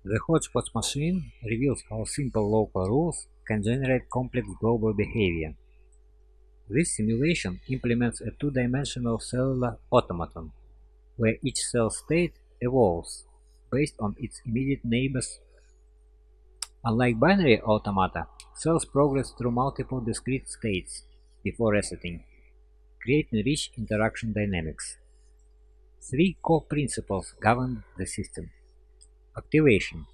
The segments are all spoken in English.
The Hodgepodge machine reveals how simple local rules can generate complex global behavior. This simulation implements a two-dimensional cellular automaton, where each cell state evolves based on its immediate neighbors. Unlike binary automata, cells progress through multiple discrete states before resetting, creating rich interaction dynamics. Three core principles govern the system. Activation.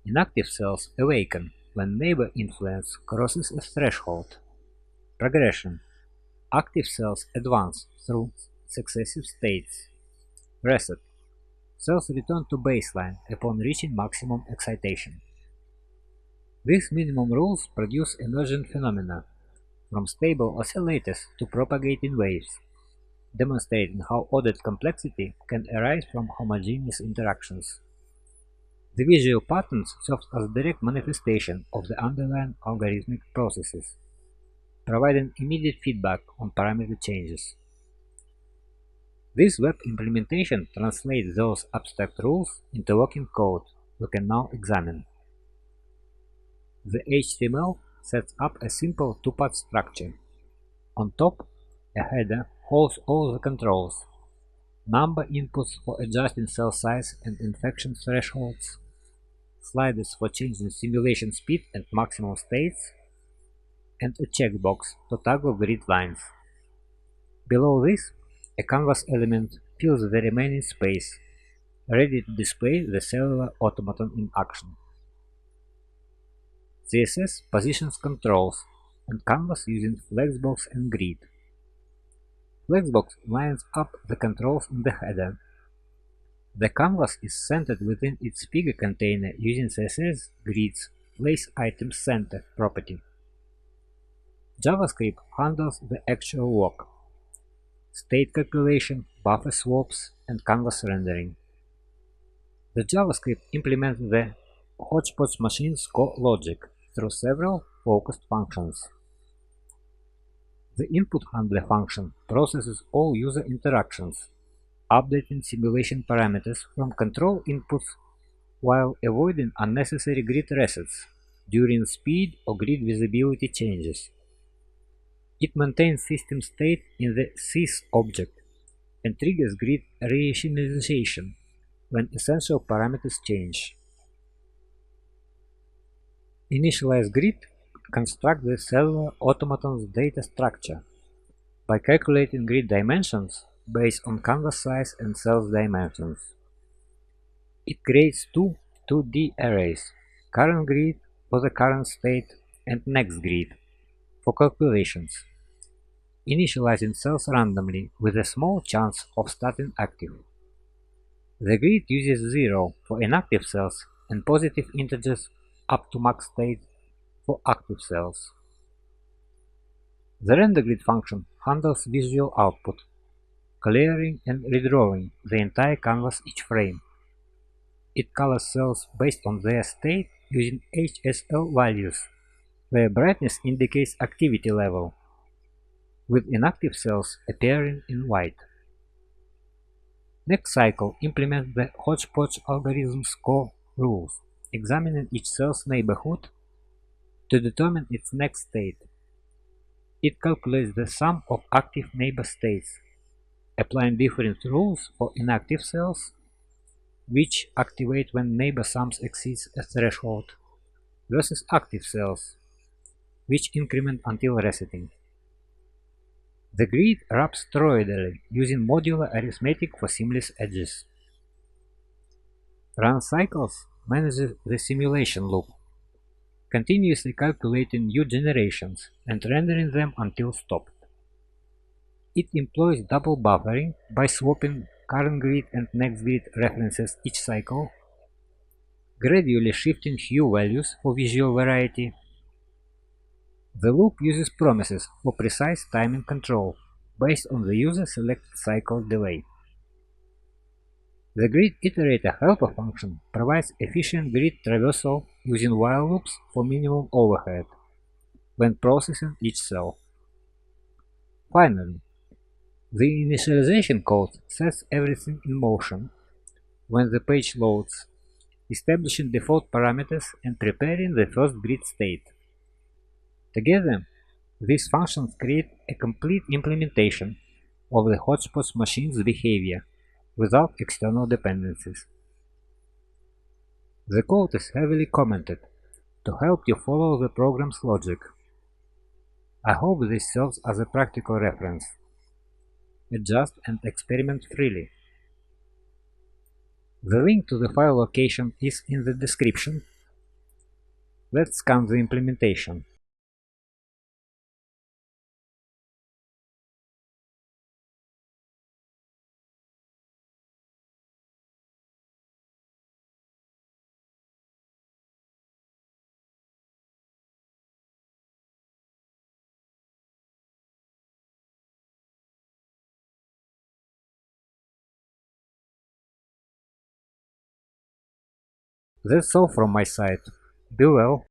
Inactive cells awaken when neighbor influence crosses a threshold. Progression. Active cells advance through successive states. Reset. Cells return to baseline upon reaching maximum excitation. These minimum rules produce emergent phenomena, from stable oscillators to propagating waves, demonstrating how ordered complexity can arise from homogeneous interactions. The visual patterns serve as direct manifestation of the underlying algorithmic processes, providing immediate feedback on parameter changes. This web implementation translates those abstract rules into working code we can now examine. The HTML sets up a simple two-part structure. On top, a header holds all the controls: number inputs for adjusting cell size and infection thresholds, sliders for changing simulation speed and maximum states, and a checkbox to toggle grid lines. Below this, a canvas element fills the remaining space, ready to display the cellular automaton in action. CSS positions controls and canvas using flexbox and grid. Flexbox lines up the controls in the header. The canvas is centered within its figure container using CSS grid's placeItemCenter property. JavaScript handles the actual work: state calculation, buffer swaps, and canvas rendering. The JavaScript implements the Hodgepodge machine's core logic through several focused functions. The input handler function processes all user interactions, updating simulation parameters from control inputs while avoiding unnecessary grid resets during speed or grid visibility changes. It maintains system state in the sys object and triggers grid reinitialization when essential parameters change. Initialize grid constructs the cellular automaton's data structure by calculating grid dimensions based on canvas size and cells dimensions. It creates two 2D arrays: current grid for the current state and next grid for calculations, initializing cells randomly with a small chance of starting active. The grid uses 0 for inactive cells and positive integers up to max state for active cells. The renderGrid function handles visual output, clearing and redrawing the entire canvas each frame. It colors cells based on their state using HSL values, where brightness indicates activity level, with inactive cells appearing in white. Next cycle implements the Hodgepodge algorithm's core rules, examining each cell's neighborhood to determine its next state. It calculates the sum of active neighbor states, applying different rules for inactive cells, which activate when neighbor sums exceeds a threshold, versus active cells, which increment until resetting. The grid wraps toroidally using modular arithmetic for seamless edges. Run cycles manages the simulation loop, continuously calculating new generations and rendering them until stopped. It employs double buffering by swapping current grid and next grid references each cycle, gradually shifting hue values for visual variety. The loop uses promises for precise timing control based on the user selected cycle delay. The grid iterator helper function provides efficient grid traversal using while loops for minimum overhead when processing each cell. Finally, the initialization code sets everything in motion when the page loads, establishing default parameters and preparing the first grid state. Together, these functions create a complete implementation of the Hodgepodge machine's behavior without external dependencies. The code is heavily commented to help you follow the program's logic. I hope this serves as a practical reference. Adjust and experiment freely. The link to the file location is in the description. Let's scan the implementation. That's all from my side. Be well.